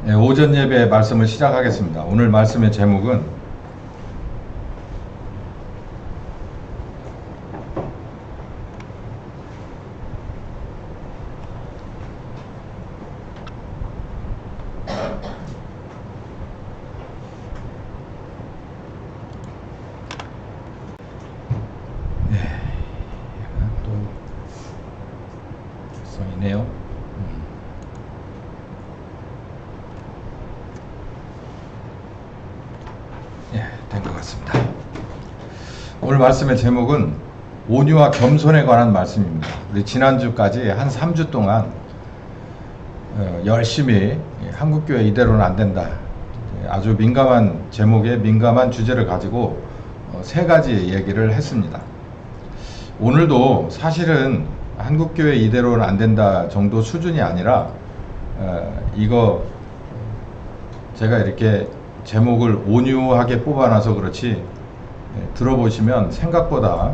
네, 오전 예배 말씀을 시작하겠습니다. 오늘 말씀의 제목은 또 성이네요. 된 것 같습니다. 오늘 말씀의 제목은 온유와 겸손에 관한 말씀입니다. 우리 지난주까지 한 3주 동안 열심히 한국교회 이대로는 안 된다, 아주 민감한 제목에 민감한 주제를 가지고 세 가지 얘기를 했습니다. 오늘도 사실은 한국교회 이대로는 안 된다 정도 수준이 아니라 이거 제가 이렇게 제목을 온유하게 뽑아놔서 그렇지 들어보시면 생각보다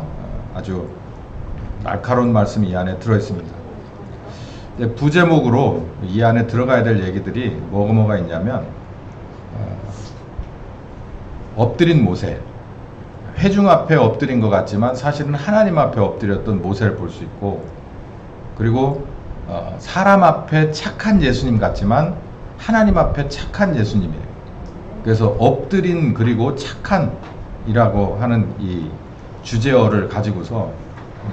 아주 날카로운 말씀이 이 안에 들어있습니다. 부제목으로 이 안에 들어가야 될 얘기들이 뭐가 있냐면 엎드린 모세, 회중 앞에 엎드린 것 같지만 사실은 하나님 앞에 엎드렸던 모세를 볼 수 있고, 그리고 사람 앞에 착한 예수님 같지만 하나님 앞에 착한 예수님이에요. 그래서 엎드린 그리고 착한이라고 하는 이 주제어를 가지고서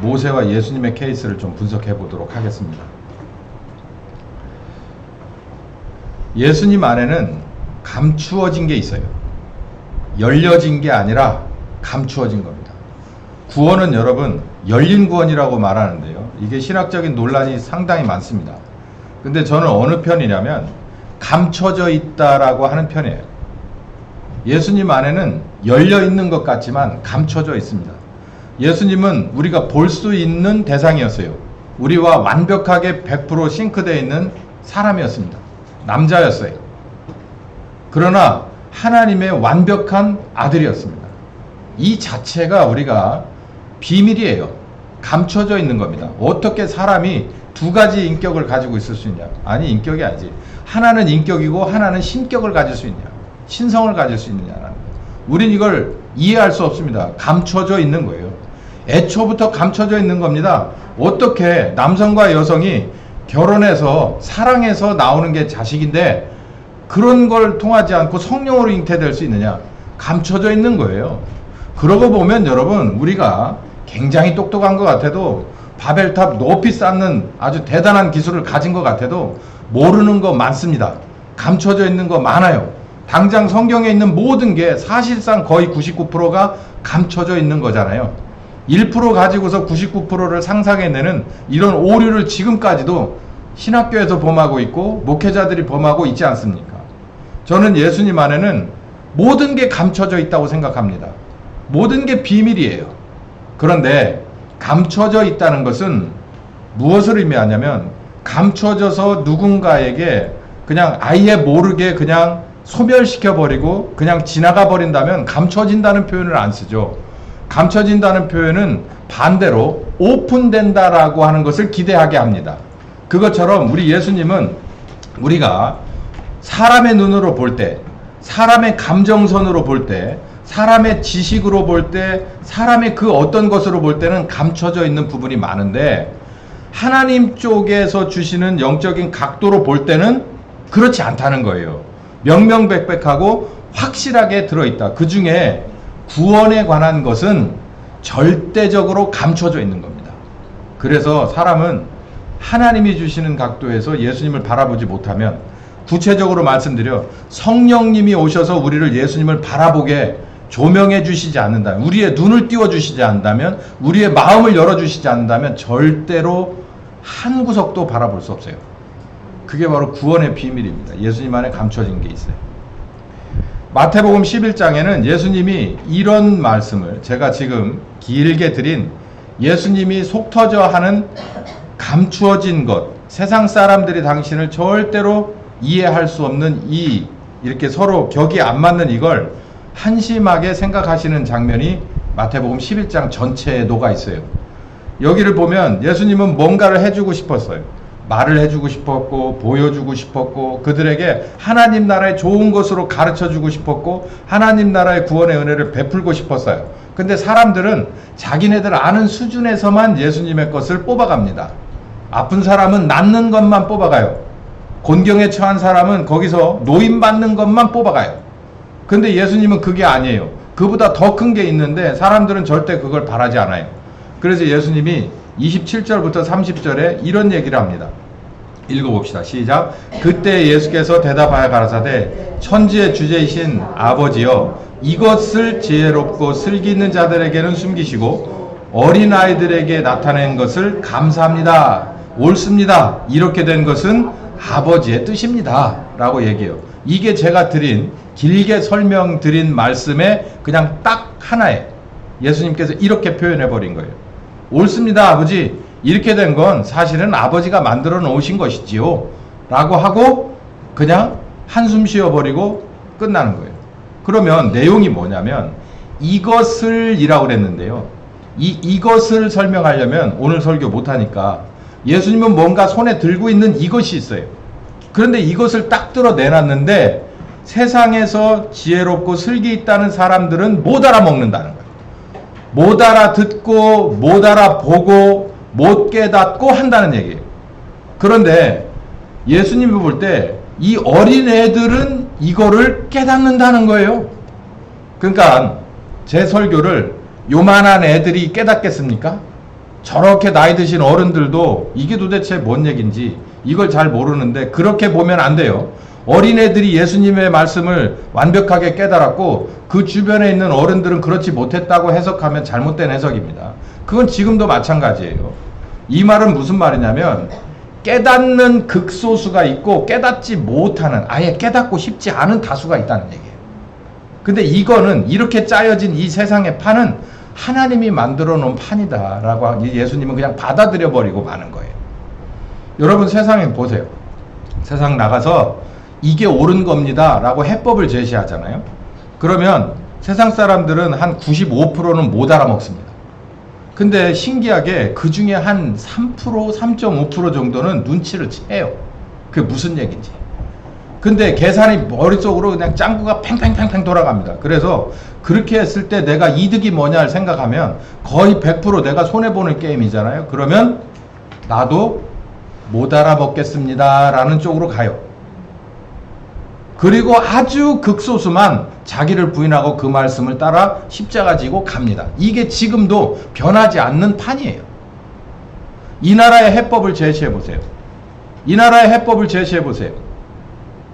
모세와 예수님의 케이스를 좀 분석해 보도록 하겠습니다. 예수님 안에는 감추어진 게 있어요. 열려진 게 아니라 감추어진 겁니다. 구원은 여러분 열린 구원이라고 말하는데요, 이게 신학적인 논란이 상당히 많습니다. 근데 저는 어느 편이냐면 감춰져 있다라고 하는 편이에요. 예수님 안에는 열려 있는 것 같지만 감춰져 있습니다. 예수님은 우리가 볼 수 있는 대상이었어요. 우리와 완벽하게 100% 싱크되어 있는 사람이었습니다. 남자였어요. 그러나 하나님의 완벽한 아들이었습니다. 이 자체가 우리가 비밀이에요. 감춰져 있는 겁니다. 어떻게 사람이 두 가지 인격을 가지고 있을 수 있냐? 아니, 인격이 아니지. 하나는 인격이고 하나는 신격을 가질 수 있냐? 신성을 가질 수 있느냐라는 거예요. 우린 이걸 이해할 수 없습니다. 감춰져 있는 거예요. 애초부터 감춰져 있는 겁니다. 어떻게 남성과 여성이 결혼해서 사랑해서 나오는 게 자식인데 그런 걸 통하지 않고 성령으로 잉태될 수 있느냐? 감춰져 있는 거예요. 그러고 보면 여러분, 우리가 굉장히 똑똑한 것 같아도, 바벨탑 높이 쌓는 아주 대단한 기술을 가진 것 같아도 모르는 거 많습니다. 감춰져 있는 거 많아요. 당장 성경에 있는 모든 게 사실상 거의 99%가 감춰져 있는 거잖아요. 1% 가지고서 99%를 상상해내는 이런 오류를 지금까지도 신학교에서 범하고 있고 목회자들이 범하고 있지 않습니까? 저는 예수님 안에는 모든 게 감춰져 있다고 생각합니다. 모든 게 비밀이에요. 그런데 감춰져 있다는 것은 무엇을 의미하냐면, 감춰져서 누군가에게 그냥 아예 모르게 그냥 소멸시켜버리고 그냥 지나가 버린다면 감춰진다는 표현을 안 쓰죠. 감춰진다는 표현은 반대로 오픈된다라고 하는 것을 기대하게 합니다. 그것처럼 우리 예수님은 우리가 사람의 눈으로 볼 때, 사람의 감정선으로 볼 때, 사람의 지식으로 볼 때, 사람의 그 어떤 것으로 볼 때는 감춰져 있는 부분이 많은데, 하나님 쪽에서 주시는 영적인 각도로 볼 때는 그렇지 않다는 거예요. 명명백백하고 확실하게 들어있다. 그 중에 구원에 관한 것은 절대적으로 감춰져 있는 겁니다. 그래서 사람은 하나님이 주시는 각도에서 예수님을 바라보지 못하면, 구체적으로 말씀드려 성령님이 오셔서 우리를 예수님을 바라보게 조명해 주시지 않는다면, 우리의 눈을 띄워 주시지 않는다면, 우리의 마음을 열어 주시지 않는다면 절대로 한 구석도 바라볼 수 없어요. 그게 바로 구원의 비밀입니다. 예수님 안에 감춰진 게 있어요. 마태복음 11장에는 예수님이 이런 말씀을, 제가 지금 길게 드린 예수님이 속 터져 하는 감추어진 것, 세상 사람들이 당신을 절대로 이해할 수 없는 이렇게 서로 격이 안 맞는 이걸 한심하게 생각하시는 장면이 마태복음 11장 전체에 녹아 있어요. 여기를 보면 예수님은 뭔가를 해주고 싶었어요. 말을 해주고 싶었고 보여주고 싶었고 그들에게 하나님 나라의 좋은 것으로 가르쳐주고 싶었고 하나님 나라의 구원의 은혜를 베풀고 싶었어요. 근데 사람들은 자기네들 아는 수준에서만 예수님의 것을 뽑아갑니다. 아픈 사람은 낫는 것만 뽑아가요. 곤경에 처한 사람은 거기서 노임받는 것만 뽑아가요. 근데 예수님은 그게 아니에요. 그보다 더 큰 게 있는데 사람들은 절대 그걸 바라지 않아요. 그래서 예수님이 27절부터 30절에 이런 얘기를 합니다. 읽어봅시다. 시작. 그때 예수께서 대답하여 가라사대 천지의 주제이신 아버지여 이것을 지혜롭고 슬기 있는 자들에게는 숨기시고 어린아이들에게 나타낸 것을 감사합니다. 옳습니다. 이렇게 된 것은 아버지의 뜻입니다. 라고 얘기해요. 이게 제가 길게 설명드린 말씀의 그냥 딱 하나에 예수님께서 이렇게 표현해 버린 거예요. 옳습니다, 아버지. 이렇게 된 건 사실은 아버지가 만들어 놓으신 것이지요. 라고 하고 그냥 한숨 쉬어버리고 끝나는 거예요. 그러면 내용이 뭐냐면 이것을 이라고 그랬는데요. 이것을 설명하려면 오늘 설교 못하니까 예수님은 뭔가 손에 들고 있는 이것이 있어요. 그런데 이것을 딱 들어 내놨는데 세상에서 지혜롭고 슬기 있다는 사람들은 못 알아먹는다는 거예요. 못 알아듣고 못 알아보고 못 깨닫고 한다는 얘기예요. 그런데 예수님이 볼 때 이 어린애들은 이거를 깨닫는다는 거예요. 그러니까 제 설교를 요만한 애들이 깨닫겠습니까? 저렇게 나이 드신 어른들도 이게 도대체 뭔 얘기인지 이걸 잘 모르는데 그렇게 보면 안 돼요. 어린애들이 예수님의 말씀을 완벽하게 깨달았고 그 주변에 있는 어른들은 그렇지 못했다고 해석하면 잘못된 해석입니다. 그건 지금도 마찬가지예요. 이 말은 무슨 말이냐면 깨닫는 극소수가 있고 깨닫지 못하는 아예 깨닫고 싶지 않은 다수가 있다는 얘기예요. 근데 이거는 이렇게 짜여진 이 세상의 판은 하나님이 만들어 놓은 판이다 라고 예수님은 그냥 받아들여 버리고 마는 거예요. 여러분 세상에 보세요. 세상 나가서 이게 옳은 겁니다 라고 해법을 제시하잖아요. 그러면 세상 사람들은 한 95%는 못 알아먹습니다. 근데 신기하게 그 중에 한 3%, 3.5% 정도는 눈치를 채요. 그게 무슨 얘기인지. 근데 계산이 머릿속으로 그냥 짱구가 팽팽팽팽 돌아갑니다. 그래서 그렇게 했을 때 내가 이득이 뭐냐를 생각하면 거의 100% 내가 손해보는 게임이잖아요. 그러면 나도 못 알아먹겠습니다 라는 쪽으로 가요. 그리고 아주 극소수만 자기를 부인하고 그 말씀을 따라 십자가 지고 갑니다. 이게 지금도 변하지 않는 판이에요. 이 나라의 해법을 제시해 보세요. 이 나라의 해법을 제시해 보세요.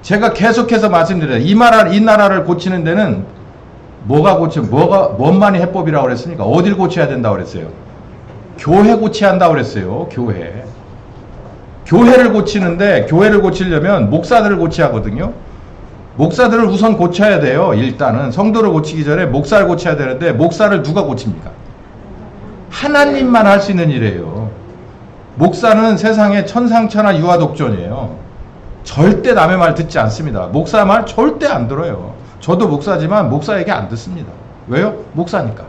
제가 계속해서 말씀드려요. 이 나라를 고치는 데는 뭔만이 해법이라고 그랬습니까? 어딜 고쳐야 된다고 그랬어요? 교회 고쳐야 한다고 그랬어요. 교회. 교회를 고치는데 교회를 고치려면 목사들을 고쳐야 하거든요. 목사들을 우선 고쳐야 돼요. 일단은 성도를 고치기 전에 목사를 고쳐야 되는데 목사를 누가 고칩니까? 하나님만 할 수 있는 일이에요. 목사는 세상에 천상천하 유아독존이에요. 절대 남의 말 듣지 않습니다. 목사 말 절대 안 들어요. 저도 목사지만 목사 얘기 안 듣습니다. 왜요? 목사니까.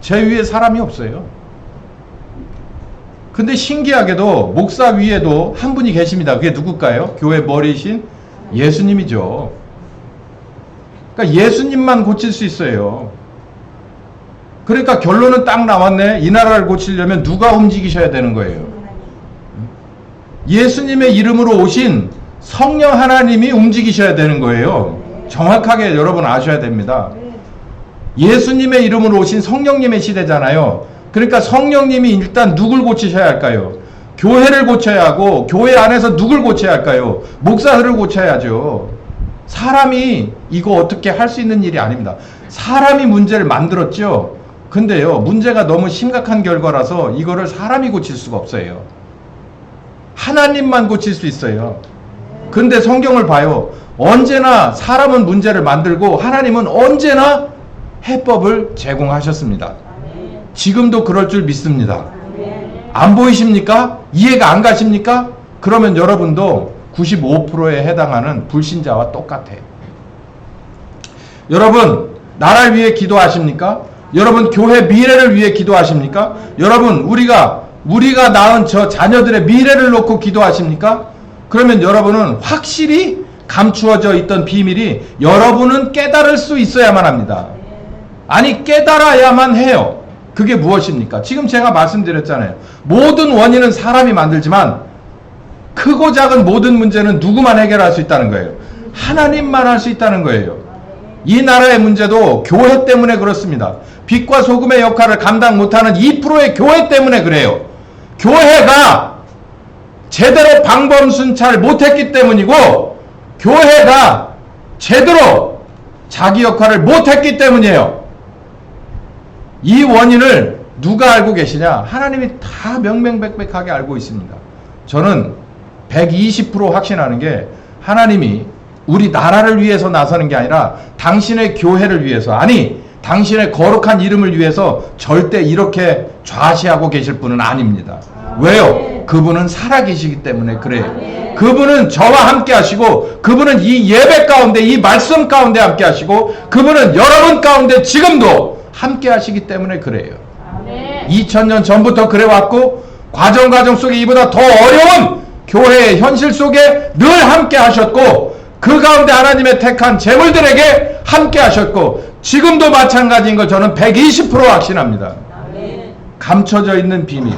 제 위에 사람이 없어요. 근데 신기하게도 목사 위에도 한 분이 계십니다. 그게 누굴까요? 교회 머리이신 예수님이죠. 그러니까 예수님만 고칠 수 있어요. 그러니까 결론은 딱 나왔네. 이 나라를 고치려면 누가 움직이셔야 되는 거예요? 예수님의 이름으로 오신 성령 하나님이 움직이셔야 되는 거예요. 정확하게 여러분 아셔야 됩니다. 예수님의 이름으로 오신 성령님의 시대잖아요. 그러니까 성령님이 일단 누굴 고치셔야 할까요? 교회를 고쳐야 하고 교회 안에서 누굴 고쳐야 할까요? 목사들을 고쳐야죠. 사람이 이거 어떻게 할 수 있는 일이 아닙니다. 사람이 문제를 만들었죠. 근데요, 문제가 너무 심각한 결과라서 이거를 사람이 고칠 수가 없어요. 하나님만 고칠 수 있어요. 근데 성경을 봐요. 언제나 사람은 문제를 만들고 하나님은 언제나 해법을 제공하셨습니다. 지금도 그럴 줄 믿습니다. 안 보이십니까? 이해가 안 가십니까? 그러면 여러분도 95%에 해당하는 불신자와 똑같아요. 여러분, 나라를 위해 기도하십니까? 여러분, 교회 미래를 위해 기도하십니까? 여러분, 우리가 우리가 낳은 저 자녀들의 미래를 놓고 기도하십니까? 그러면 여러분은 확실히 감추어져 있던 비밀이 여러분은 깨달을 수 있어야만 합니다. 아니, 깨달아야만 해요. 그게 무엇입니까? 지금 제가 말씀드렸잖아요. 모든 원인은 사람이 만들지만 크고 작은 모든 문제는 누구만 해결할 수 있다는 거예요. 하나님만 할 수 있다는 거예요. 이 나라의 문제도 교회 때문에 그렇습니다. 빛과 소금의 역할을 감당 못하는 2%의 교회 때문에 그래요. 교회가 제대로 방법 순찰 못했기 때문이고, 교회가 제대로 자기 역할을 못했기 때문이에요. 이 원인을 누가 알고 계시냐? 하나님이 다 명명백백하게 알고 있습니다. 저는 120% 확신하는 게, 하나님이 우리 나라를 위해서 나서는 게 아니라 당신의 교회를 위해서, 아니 당신의 거룩한 이름을 위해서 절대 이렇게 좌시하고 계실 분은 아닙니다. 왜요? 그분은 살아계시기 때문에 그래요. 그분은 저와 함께 하시고, 그분은 이 예배 가운데, 이 말씀 가운데 함께 하시고, 그분은 여러분 가운데 지금도 함께 하시기 때문에 그래요. 2000년 전부터 그래왔고, 과정 속에 이보다 더 어려운 교회의 현실 속에 늘 함께 하셨고, 그 가운데 하나님의 택한 재물들에게 함께 하셨고, 지금도 마찬가지인 걸 저는 120% 확신합니다. 감춰져 있는 비밀.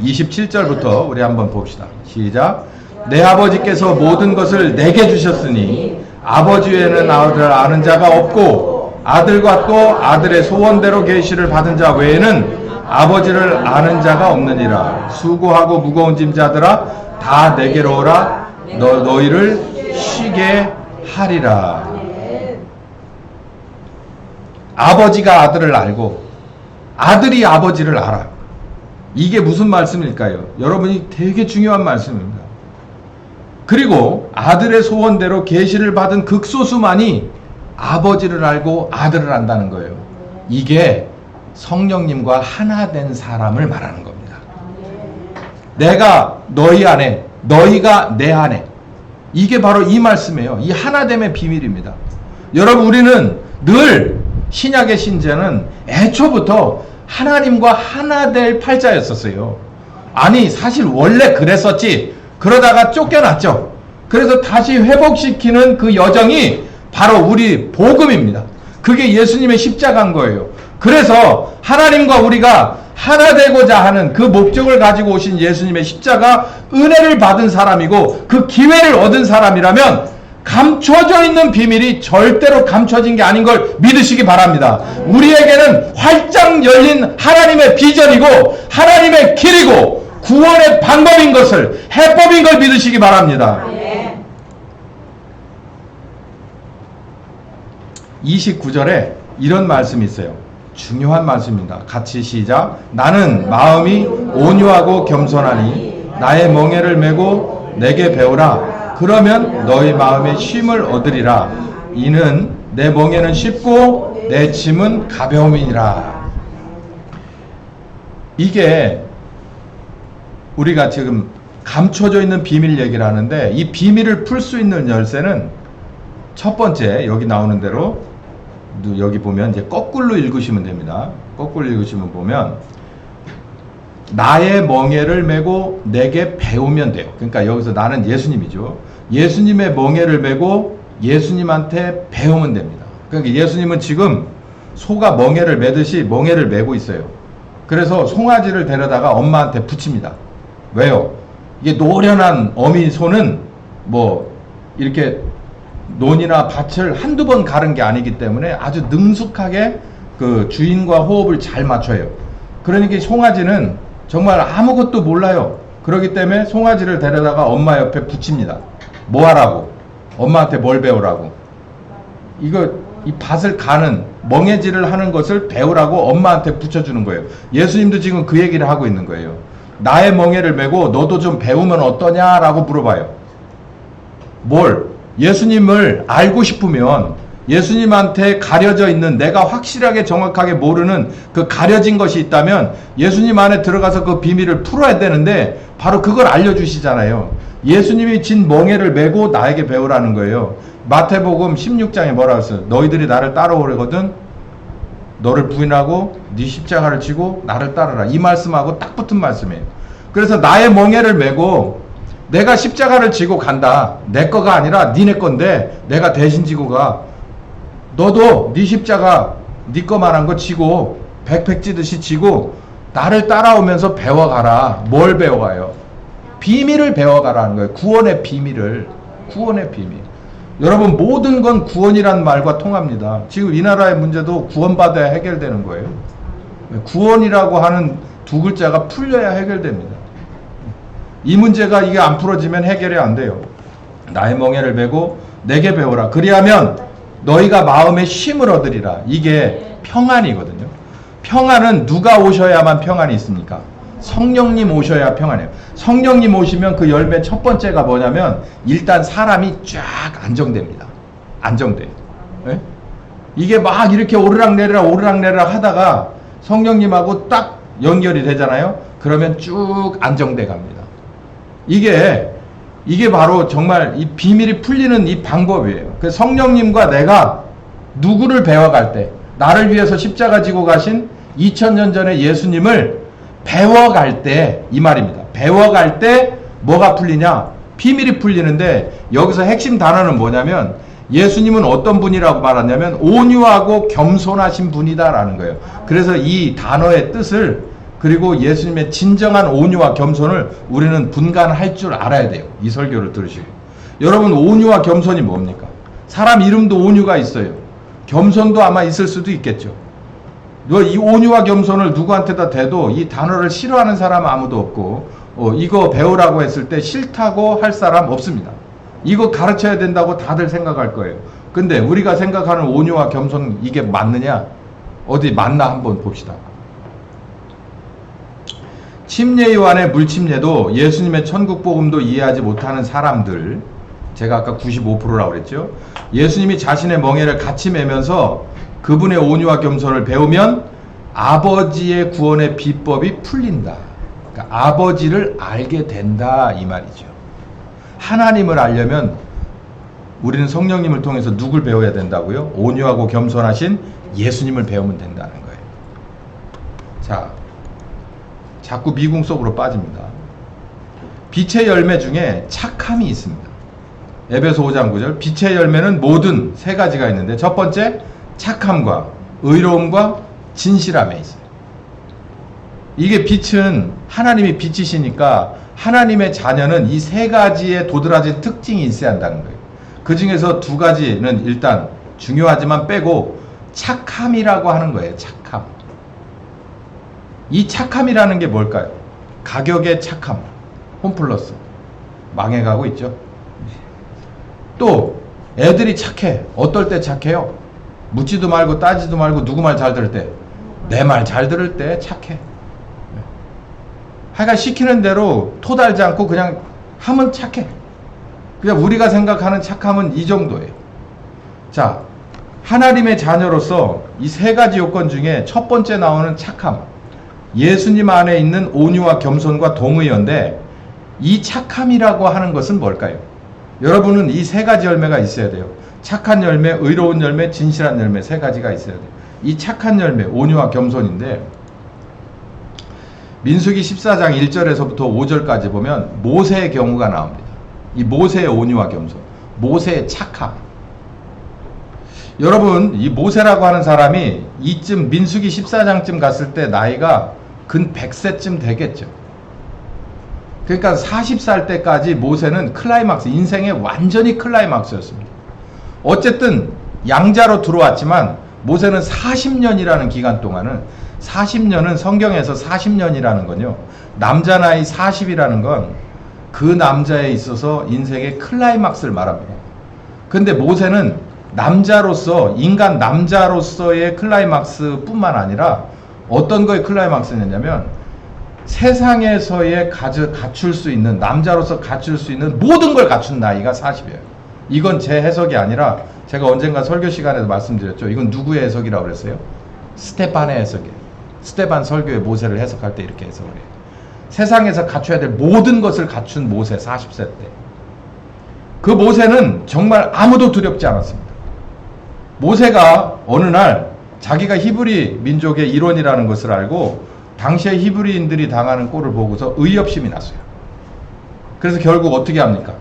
27절부터 우리 한번 봅시다. 시작. 내 아버지께서 모든 것을 내게 주셨으니 아버지 외에는 아들을 아는 자가 없고, 아들 같고 아들의 소원대로 계시를 받은 자 외에는 아버지를 아는 자가 없느니라. 수고하고 무거운 짐자들아, 다 내게로 오라. 너희를 쉬게 하리라. 아버지가 아들을 알고 아들이 아버지를 알아. 이게 무슨 말씀일까요? 여러분이 되게 중요한 말씀입니다. 그리고 아들의 소원대로 계시를 받은 극소수만이 아버지를 알고 아들을 안다는 거예요. 이게 성령님과 하나 된 사람을 말하는 겁니다. 내가 너희 안에, 너희가 내 안에. 이게 바로 이 말씀이에요. 이 하나됨의 비밀입니다. 여러분, 우리는 늘 신약의 신자는 애초부터 하나님과 하나 될 팔자였었어요. 아니, 사실 원래 그랬었지. 그러다가 쫓겨났죠. 그래서 다시 회복시키는 그 여정이 바로 우리 복음입니다. 그게 예수님의 십자가인 거예요. 그래서 하나님과 우리가 하나 되고자 하는 그 목적을 가지고 오신 예수님의 십자가, 은혜를 받은 사람이고 그 기회를 얻은 사람이라면 감춰져 있는 비밀이 절대로 감춰진 게 아닌 걸 믿으시기 바랍니다. 우리에게는 활짝 열린 하나님의 비전이고 하나님의 길이고 구원의 방법인 것을, 해법인 걸 믿으시기 바랍니다. 29절에 이런 말씀이 있어요. 중요한 말씀입니다. 같이 시작. 나는 마음이 온유하고 겸손하니 나의 멍에를 메고 내게 배우라. 그러면 너희 마음에 쉼을 얻으리라. 이는 내 멍에는 쉽고 내 짐은 가벼움이니라. 이게 우리가 지금 감춰져 있는 비밀 얘기를 하는데, 이 비밀을 풀 수 있는 열쇠는 첫 번째, 여기 나오는 대로 여기 보면 이제 거꾸로 읽으시면 됩니다. 거꾸로 읽으시면 보면 나의 멍에를 메고 내게 배우면 돼요. 그러니까 여기서 나는 예수님이죠. 예수님의 멍에를 메고 예수님한테 배우면 됩니다. 그러니까 예수님은 지금 소가 멍에를 메듯이 멍에를 메고 있어요. 그래서 송아지를 데려다가 엄마한테 붙입니다. 왜요? 이게 노련한 어미 소는 뭐 이렇게 논이나 밭을 한두 번 가른 게 아니기 때문에 아주 능숙하게 그 주인과 호흡을 잘 맞춰요. 그러니까 송아지는 정말 아무것도 몰라요. 그렇기 때문에 송아지를 데려다가 엄마 옆에 붙입니다. 뭐 하라고? 엄마한테 뭘 배우라고? 이 밭을 가는, 멍해질을 하는 것을 배우라고 엄마한테 붙여주는 거예요. 예수님도 지금 그 얘기를 하고 있는 거예요. 나의 멍에를 메고 너도 좀 배우면 어떠냐라고 물어봐요. 뭘? 예수님을 알고 싶으면 예수님한테 가려져 있는, 내가 확실하게 정확하게 모르는 그 가려진 것이 있다면 예수님 안에 들어가서 그 비밀을 풀어야 되는데 바로 그걸 알려주시잖아요. 예수님이 진 멍에를 메고 나에게 배우라는 거예요. 마태복음 16장에 뭐라고 했어요? 너희들이 나를 따라오려거든 너를 부인하고 네 십자가를 지고 나를 따르라. 이 말씀하고 딱 붙은 말씀이에요. 그래서 나의 멍에를 메고 내가 십자가를 지고 간다. 내 거가 아니라 니네 건데 내가 대신 지고 가. 너도 네 십자가 네 거만한 거 지고 백팩 찌듯이 지고 나를 따라오면서 배워가라. 뭘 배워가요? 비밀을 배워가라는 거예요. 구원의 비밀을. 구원의 비밀. 여러분 모든 건 구원이란 말과 통합니다. 지금 이 나라의 문제도 구원받아야 해결되는 거예요. 구원이라고 하는 두 글자가 풀려야 해결됩니다. 이 문제가 이게 안 풀어지면 해결이 안 돼요. 나의 멍에를 메고 내게 배워라. 그리하면 너희가 마음에 쉼을 얻으리라. 이게 평안이거든요. 평안은 누가 오셔야만 평안이 있습니까? 성령님 오셔야 평안해요. 성령님 오시면 그 열매 첫 번째가 뭐냐면 일단 사람이 쫙 안정됩니다. 안정돼요. 네? 이게 막 이렇게 오르락내리락 하다가 성령님하고 딱 연결이 되잖아요. 그러면 쭉 안정돼 갑니다. 이게 바로 정말 이 비밀이 풀리는 이 방법이에요. 그 성령님과 내가 누구를 배워갈 때, 나를 위해서 십자가 지고 가신 2000년 전에 예수님을 배워갈 때, 이 말입니다. 배워갈 때 뭐가 풀리냐? 비밀이 풀리는데 여기서 핵심 단어는 뭐냐면 예수님은 어떤 분이라고 말하냐면 온유하고 겸손하신 분이다라는 거예요. 그래서 이 단어의 뜻을 그리고 예수님의 진정한 온유와 겸손을 우리는 분간할 줄 알아야 돼요. 이 설교를 들으시고. 여러분 온유와 겸손이 뭡니까? 사람 이름도 온유가 있어요. 겸손도 아마 있을 수도 있겠죠. 이 온유와 겸손을 누구한테다 대도 이 단어를 싫어하는 사람 아무도 없고 이거 배우라고 했을 때 싫다고 할 사람 없습니다. 이거 가르쳐야 된다고 다들 생각할 거예요. 근데 우리가 생각하는 온유와 겸손 이게 맞느냐? 어디 맞나 한번 봅시다. 침례요한의 물침례도 예수님의 천국복음도 이해하지 못하는 사람들, 제가 아까 95%라고 그랬죠. 예수님이 자신의 멍에를 같이 메면서 그분의 온유와 겸손을 배우면 아버지의 구원의 비법이 풀린다. 그러니까 아버지를 알게 된다 이 말이죠. 하나님을 알려면 우리는 성령님을 통해서 누굴 배워야 된다고요? 온유하고 겸손하신 예수님을 배우면 된다는 거예요. 자, 자꾸 미궁 속으로 빠집니다. 빛의 열매 중에 착함이 있습니다. 에베소 5장 9절 빛의 열매는 모든 세 가지가 있는데 첫 번째 착함과 의로움과 진실함에 있어요. 이게 빛은 하나님이 빛이시니까 하나님의 자녀는 이 세 가지의 도드라진 특징이 있어야 한다는 거예요. 그 중에서 두 가지는 일단 중요하지만 빼고 착함이라고 하는 거예요. 착함. 이 착함이라는 게 뭘까요? 가격의 착함. 홈플러스. 망해가고 있죠. 또 애들이 착해. 어떨 때 착해요? 묻지도 말고 따지도 말고 누구 말 잘 들을 때, 내 말 잘 들을 때 착해. 하여간 시키는 대로 토달지 않고 그냥 하면 착해. 그냥 우리가 생각하는 착함은 이 정도예요. 자, 하나님의 자녀로서 이 세 가지 요건 중에 첫 번째 나오는 착함. 예수님 안에 있는 온유와 겸손과 동의어인데 이 착함이라고 하는 것은 뭘까요? 여러분은 이 세 가지 열매가 있어야 돼요. 착한 열매, 의로운 열매, 진실한 열매 세 가지가 있어야 돼요. 이 착한 열매, 온유와 겸손인데 민수기 14장 1절에서부터 5절까지 보면 모세의 경우가 나옵니다. 이 모세의 온유와 겸손, 모세의 착함. 여러분 이 모세라고 하는 사람이 이쯤 민수기 14장쯤 갔을 때 나이가 근 100세쯤 되겠죠. 그러니까 40살 때까지 모세는 클라이막스, 인생의 완전히 클라이막스였습니다. 어쨌든 양자로 들어왔지만 모세는 40년이라는 기간 동안은 40년은 성경에서 40년이라는 건요. 남자 나이 40이라는 건 그 남자에 있어서 인생의 클라이막스를 말합니다. 근데 모세는 남자로서 인간 남자로서의 클라이막스 뿐만 아니라 어떤 거에 클라이막스냐면 세상에서의 갖출 수 있는 남자로서 갖출 수 있는 모든 걸 갖춘 나이가 40이에요. 이건 제 해석이 아니라 제가 언젠가 설교 시간에도 말씀드렸죠. 이건 누구의 해석이라고 그랬어요? 스테반의 해석이에요. 스테반 설교의 모세를 해석할 때 이렇게 해석을 해요. 세상에서 갖춰야 될 모든 것을 갖춘 모세 40세 때. 그 모세는 정말 아무도 두렵지 않았습니다. 모세가 어느 날 자기가 히브리 민족의 일원이라는 것을 알고 당시에 히브리인들이 당하는 꼴을 보고서 의협심이 났어요. 그래서 결국 어떻게 합니까?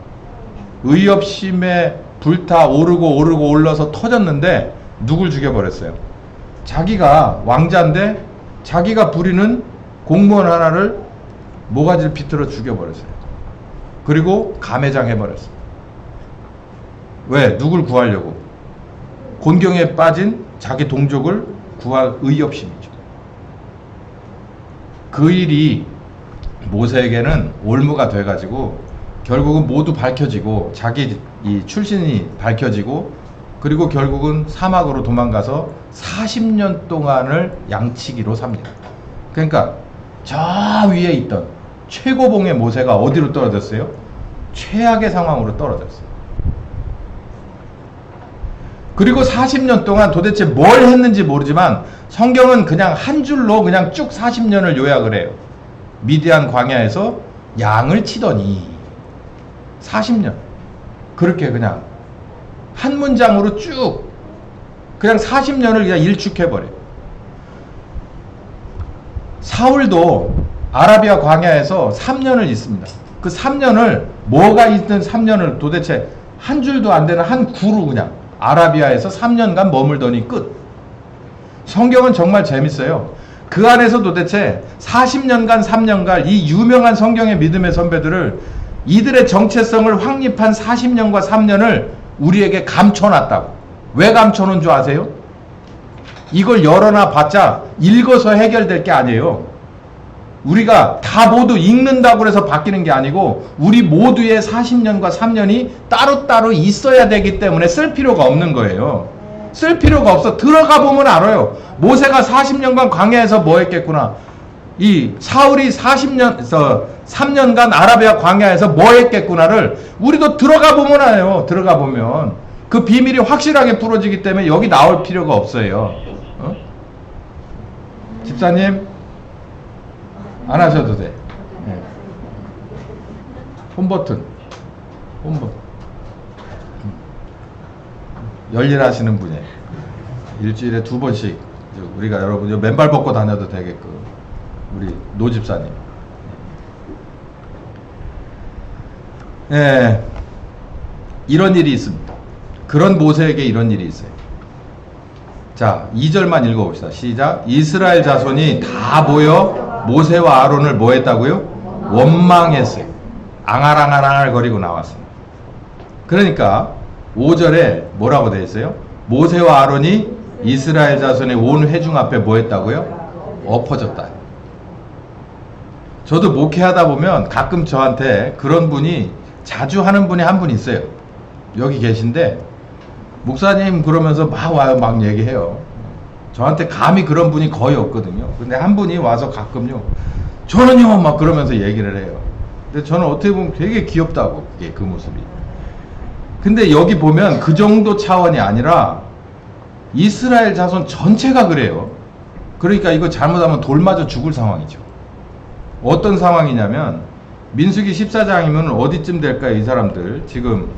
의협심에 불타오르고 올라서 터졌는데 누굴 죽여버렸어요? 자기가 왕자인데 자기가 부리는 공무원 하나를 모가지를 비틀어 죽여버렸어요. 그리고 감회장 해버렸어요. 왜? 누굴 구하려고? 곤경에 빠진 자기 동족을 구할 의협심이죠. 그 일이 모세에게는 올무가 돼가지고 결국은 모두 밝혀지고 자기 이 출신이 밝혀지고 그리고 결국은 사막으로 도망가서 40년 동안을 양치기로 삽니다. 그러니까 저 위에 있던 최고봉의 모세가 어디로 떨어졌어요? 최악의 상황으로 떨어졌어요. 그리고 40년 동안 도대체 뭘 했는지 모르지만 성경은 그냥 한 줄로 그냥 쭉 40년을 요약을 해요. 미디안 광야에서 양을 치더니 40년. 그렇게 그냥 한 문장으로 쭉 그냥 40년을 그냥 일축해버려요. 사울도 아라비아 광야에서 3년을 있습니다. 그 3년을 뭐가 있든 3년을 도대체 한 줄도 안 되는 한 구로 그냥 아라비아에서 3년간 머물더니 끝. 성경은 정말 재밌어요. 그 안에서 도대체 40년간 3년간 이 유명한 성경의 믿음의 선배들을 이들의 정체성을 확립한 40년과 3년을 우리에게 감춰놨다고. 왜 감춰놓은 줄 아세요? 이걸 열어놔 봤자 읽어서 해결될 게 아니에요. 우리가 다 모두 읽는다고 해서 바뀌는 게 아니고 우리 모두의 40년과 3년이 따로따로 있어야 되기 때문에 쓸 필요가 없는 거예요. 쓸 필요가 없어. 들어가 보면 알아요. 모세가 40년간 광야에서 뭐 했겠구나. 이 사울이 3년간 아라비아 광야에서 뭐 했겠구나를 우리도 들어가 보면 알아요. 들어가 보면 그 비밀이 확실하게 풀어지기 때문에 여기 나올 필요가 없어요. 어? 집사님 안 하셔도 돼. 네. 홈버튼 열일하시는 분이 일주일에 2번씩 우리가 여러분 맨발 벗고 다녀도 되게끔 우리 노 집사님. 네. 이런 일이 있습니다. 그런 모세에게 이런 일이 있어요. 자, 2절만 읽어봅시다. 시작. 이스라엘 자손이 다 모여 모세와 아론을 뭐 했다고요? 원망했어요. 앙알앙알 거리고 나왔습니다. 그러니까 5절에 뭐라고 되어 있어요? 모세와 아론이 이스라엘 자손의 온 회중 앞에 뭐 했다고요? 엎어졌다. 저도 목회하다 보면 가끔 저한테 그런 분이 자주 하는 분이 한 분 있어요. 여기 계신데 목사님 그러면서 막 와요. 막 얘기해요. 저한테 감히 그런 분이 거의 없거든요. 근데 한 분이 와서 가끔요. 저는요 막 그러면서 얘기를 해요. 근데 저는 어떻게 보면 되게 귀엽다고 그게 그 모습이. 근데 여기 보면 그 정도 차원이 아니라 이스라엘 자손 전체가 그래요. 그러니까 이거 잘못하면 돌 맞아 죽을 상황이죠. 어떤 상황이냐면 민수기 14장이면 어디쯤 될까요? 이 사람들 지금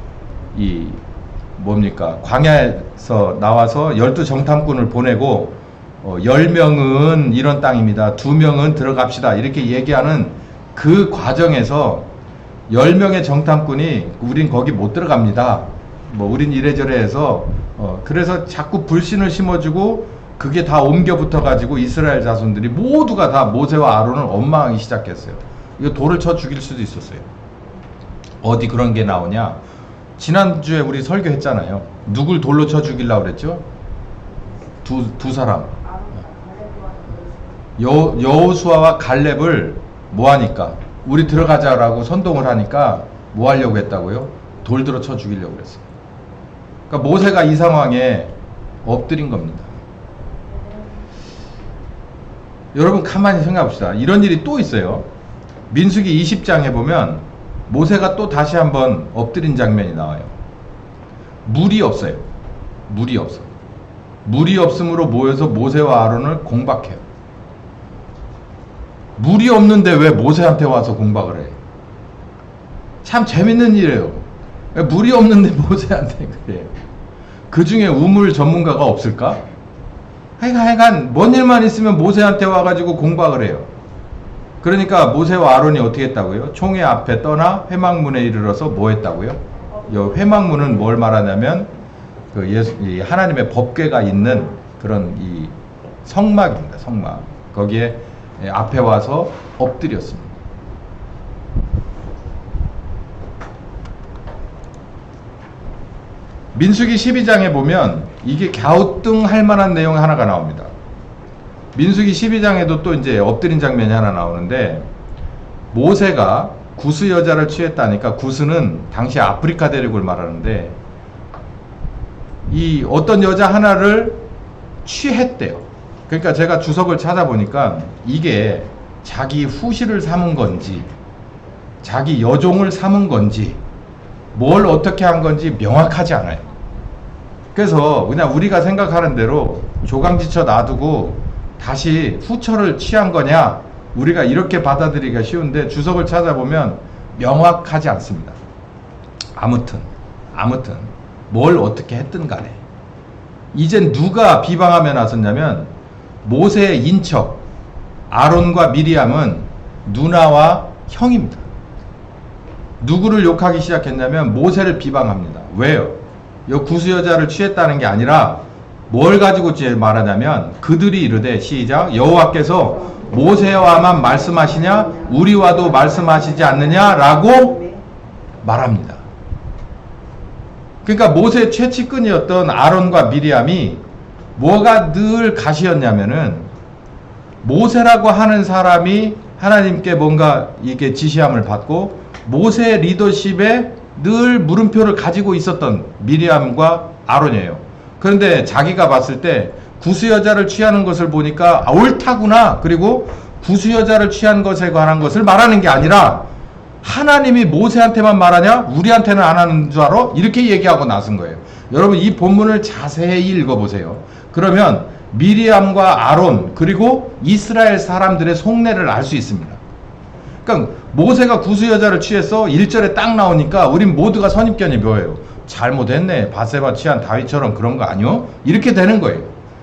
이 뭡니까? 광야에서 나와서 12정탐꾼을 보내고 10명은 이런 땅입니다. 2명은 들어갑시다. 이렇게 얘기하는 그 과정에서 10명의 정탐꾼이 우린 거기 못 들어갑니다. 뭐 우린 이래저래 해서 그래서 자꾸 불신을 심어주고 그게 다 옮겨 붙어가지고 이스라엘 자손들이 모두가 다 모세와 아론을 원망하기 시작했어요. 이거 돌을 쳐 죽일 수도 있었어요. 어디 그런 게 나오냐? 지난주에 우리 설교했잖아요. 누굴 돌로 쳐 죽이려고 그랬죠? 두 사람. 여호수아와 갈렙을 뭐 하니까? 우리 들어가자라고 선동을 하니까 뭐 하려고 했다고요? 돌 들어 쳐 죽이려고 그랬어요. 그러니까 모세가 이 상황에 엎드린 겁니다. 여러분 가만히 생각해 봅시다. 이런 일이 또 있어요. 민수기 20장에 보면 모세가 또 다시 한번 엎드린 장면이 나와요. 물이 없어요. 물이 없어. 물이 없으므로 모여서 모세와 아론을 공박해요. 물이 없는데 왜 모세한테 와서 공박을 해? 참 재밌는 일이에요. 물이 없는데 모세한테 그래요. 그 중에 우물 전문가가 없을까? 하여간 뭔 일만 있으면 모세한테 와가지고 공박을 해요. 그러니까 모세와 아론이 어떻게 했다고요? 총회 앞에 떠나 회막문에 이르러서 뭐 했다고요? 이 회막문은 뭘 말하냐면 그 이 하나님의 법궤가 있는 그런 이 성막입니다. 성막. 거기에 앞에 와서 엎드렸습니다. 민수기 12장에 보면 이게 갸우뚱할 만한 내용 하나가 나옵니다. 민수기 12장에도 또 이제 엎드린 장면이 하나 나오는데, 모세가 구스 여자를 취했다니까, 구스는 당시 아프리카 대륙을 말하는데 이 어떤 여자 하나를 취했대요. 그러니까 제가 주석을 찾아보니까 이게 자기 후시를 삼은 건지 자기 여종을 삼은 건지 뭘 어떻게 한 건지 명확하지 않아요. 그래서 그냥 우리가 생각하는 대로 조강지쳐 놔두고 다시 후처를 취한 거냐, 우리가 이렇게 받아들이기가 쉬운데 주석을 찾아보면 명확하지 않습니다. 아무튼 뭘 어떻게 했든 간에 이젠 누가 비방하며 나섰냐면 모세의 인척 아론과 미리암은 누나와 형입니다. 누구를 욕하기 시작했냐면 모세를 비방합니다. 왜요? 이 구스 여자를 취했다는 게 아니라 뭘 가지고 말하냐면, 그들이 이르되 시작, 여호와께서 모세와만 말씀하시냐 우리와도 말씀하시지 않느냐라고 말합니다. 그러니까 모세의 최측근이었던 아론과 미리암이 뭐가 늘 가시였냐면은, 모세라고 하는 사람이 하나님께 뭔가 이게 지시함을 받고 모세의 리더십에 늘 물음표를 가지고 있었던 미리암과 아론이에요. 그런데 자기가 봤을 때 구스 여자를 취하는 것을 보니까 옳다구나, 그리고 구스 여자를 취한 것에 관한 것을 말하는 게 아니라 하나님이 모세한테만 말하냐 우리한테는 안 하는 줄 알아? 이렇게 얘기하고 나선 거예요. 여러분 이 본문을 자세히 읽어보세요. 그러면 미리암과 아론 그리고 이스라엘 사람들의 속내를 알 수 있습니다. 그러니까 모세가 구스 여자를 취해서 1절에 딱 나오니까 우린 모두가 선입견이 뭐예요? 잘못했네, 바세바 취한 다윗처럼 그런 거 아니요? 이렇게 되는 거예요.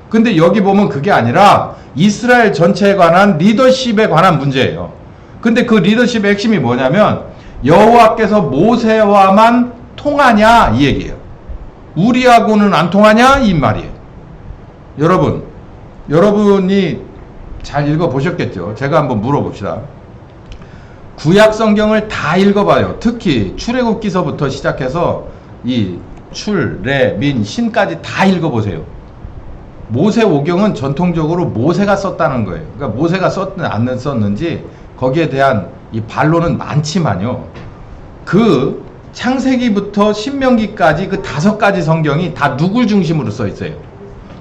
근데 여기 보면 그게 아니라 이스라엘 전체에 관한 리더십에 관한 문제예요. 근데 그 리더십의 핵심이 뭐냐면 여호와께서 모세와만 통하냐 이 얘기예요. 우리하고는 안 통하냐 이 말이에요. 여러분이 잘 읽어보셨겠죠? 제가 한번 물어봅시다. 구약 성경을 다 읽어봐요. 특히 출애굽기서부터 시작해서 이 출, 레, 민, 신까지 다 읽어보세요. 모세 오경은 전통적으로 모세가 썼다는 거예요. 그러니까 모세가 썼든 안 썼는지 거기에 대한 이 반론은 많지만요. 그 창세기부터 신명기까지 그 5가지 성경이 다 누굴 중심으로 써 있어요?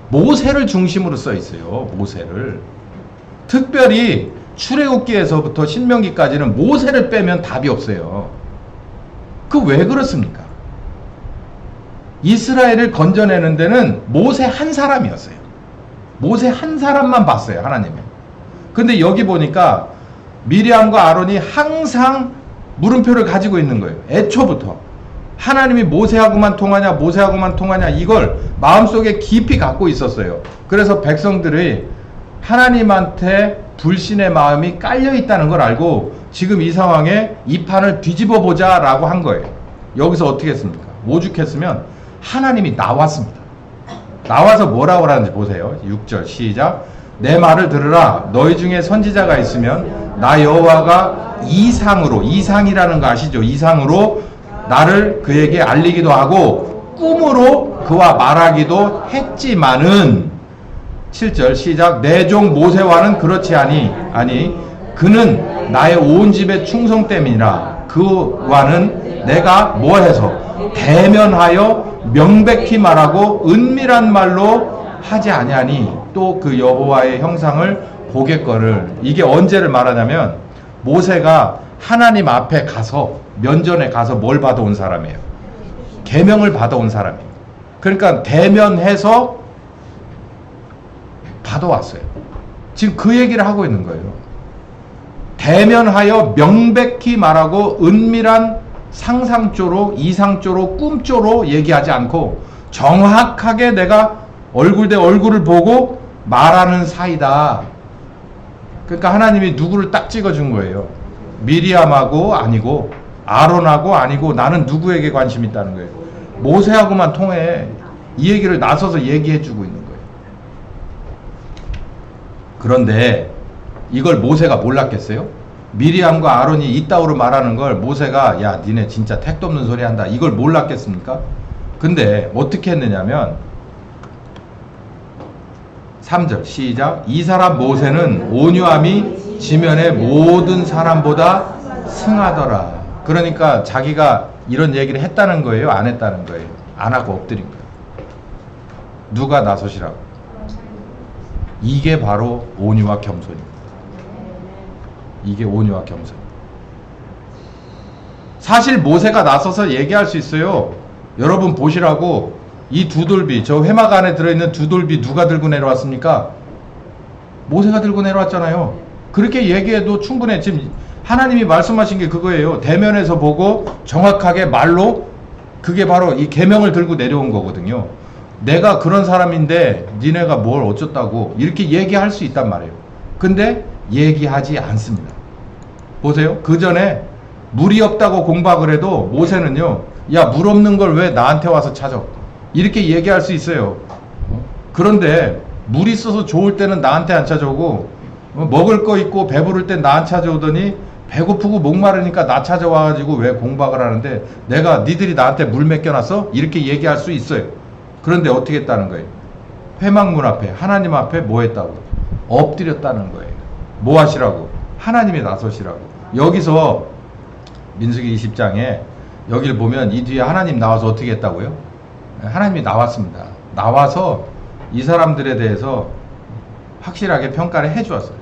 모세를 중심으로 써 있어요. 모세를. 특별히 출애굽기에서부터 신명기까지는 모세를 빼면 답이 없어요. 그 왜 그렇습니까? 이스라엘을 건져내는 데는 모세 한 사람이었어요. 모세 한 사람만 봤어요, 하나님은. 근데 여기 보니까 미리암과 아론이 항상 물음표를 가지고 있는 거예요. 애초부터. 하나님이 모세하고만 통하냐 이걸 마음속에 깊이 갖고 있었어요. 그래서 백성들이 하나님한테 불신의 마음이 깔려 있다는 걸 알고 지금 이 상황에 이 판을 뒤집어 보자 라고 한 거예요. 여기서 어떻게 했습니까? 오죽했으면 하나님이 나왔습니다. 나와서 뭐라고 하는지 보세요. 6절 시작. 내 말을 들으라. 너희 중에 선지자가 있으면 나 여호와가 이상이라는 거 아시죠? 이상으로 나를 그에게 알리기도 하고 꿈으로 그와 말하기도 했지만은 7절 시작. 내 종 모세와는 그렇지 아니 그는 나의 온 집의 충성 때문이라. 그와는 내가 뭐 해서 대면하여 명백히 말하고 은밀한 말로 하지 아니하니 또 그 여호와의 형상을 보겠거늘. 이게 언제를 말하냐면 모세가 하나님 앞에 가서 면전에 가서 뭘 받아온 사람이에요? 계명을 받아온 사람이에요. 그러니까 대면해서 받아왔어요. 지금 그 얘기를 하고 있는 거예요. 대면하여 명백히 말하고 은밀한 상상조로, 이상조로, 꿈조로 얘기하지 않고 정확하게 내가 얼굴 대 얼굴을 보고 말하는 사이다. 그러니까 하나님이 누구를 딱 찍어준 거예요. 미리암하고 아니고 아론하고 아니고 나는 누구에게 관심 있다는 거예요. 모세하고만 통해. 이 얘기를 나서서 얘기해주고 있는 거예요. 그런데 이걸 모세가 몰랐겠어요? 미리암과 아론이 이따오로 말하는 걸 모세가 야 니네 진짜 택도 없는 소리 한다 이걸 몰랐겠습니까? 근데 어떻게 했느냐면 3절 시작. 이 사람 모세는 온유함이 지면의 모든 사람보다 승하더라. 그러니까 자기가 이런 얘기를 했다는 거예요? 안 했다는 거예요? 안 하고 엎드린 거예요. 누가 나서시라고? 이게 바로 온유와 겸손입니다. 이게 온유와 겸손. 사실 모세가 나서서 얘기할 수 있어요. 여러분 보시라고. 이 두 돌비, 저 회막 안에 들어있는 두 돌비 누가 들고 내려왔습니까? 모세가 들고 내려왔잖아요. 그렇게 얘기해도 충분해. 지금 하나님이 말씀하신 게 그거예요. 대면에서 보고 정확하게 말로 그게 바로 이 계명을 들고 내려온 거거든요. 내가 그런 사람인데 니네가 뭘 어쩌다고 이렇게 얘기할 수 있단 말이에요. 근데 얘기하지 않습니다. 보세요. 그 전에 물이 없다고 공박을 해도 모세는요, 야, 물 없는 걸 왜 나한테 와서 찾아? 이렇게 얘기할 수 있어요. 그런데 물 있어서 좋을 때는 나한테 안 찾아오고 먹을 거 있고 배부를 땐 나 안 찾아오더니 배고프고 목마르니까 나 찾아와가지고 왜 공박을 하는데 내가 니들이 나한테 물 맡겨놨어? 이렇게 얘기할 수 있어요. 그런데 어떻게 했다는 거예요? 회막문 앞에 하나님 앞에 뭐 했다고? 엎드렸다는 거예요. 뭐 하시라고? 하나님이 나서시라고. 여기서 민수기 20장에 여기를 보면 이 뒤에 하나님 나와서 어떻게 했다고요? 하나님이 나왔습니다. 나와서 이 사람들에 대해서 확실하게 평가를 해주었어요.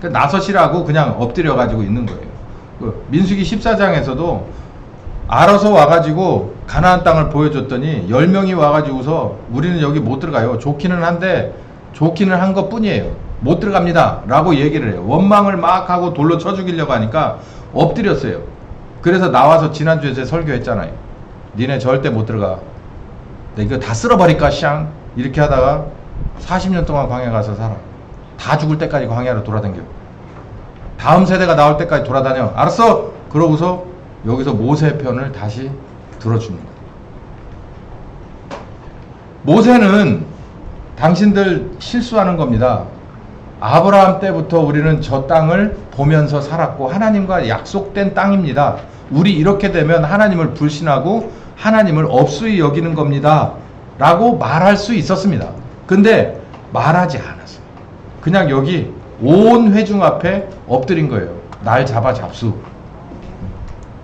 그러니까 나서시라고 그냥 엎드려 가지고 있는 거예요. 민수기 14장에서도 알아서 와가지고 가나안 땅을 보여줬더니 10명이 와가지고서 우리는 여기 못 들어가요. 좋기는 한데 좋기는 한 것 뿐이에요. 못 들어갑니다 라고 얘기를 해요. 원망을 막 하고 돌로 쳐 죽이려고 하니까 엎드렸어요. 그래서 나와서 지난주에 제 설교했잖아요. 니네 절대 못 들어가. 이거 다 쓸어버릴까 샹 이렇게 하다가 40년 동안 광야 가서 살아. 다 죽을 때까지 광야로 돌아다녀. 다음 세대가 나올 때까지 돌아다녀. 알았어? 그러고서 여기서 모세 편을 다시 들어줍니다. 모세는 당신들 실수하는 겁니다. 아브라함 때부터 우리는 저 땅을 보면서 살았고 하나님과 약속된 땅입니다. 우리 이렇게 되면 하나님을 불신하고 하나님을 업수히 여기는 겁니다 라고 말할 수 있었습니다. 근데 말하지 않았어요. 그냥 여기 온 회중 앞에 엎드린 거예요. 날 잡아 잡수.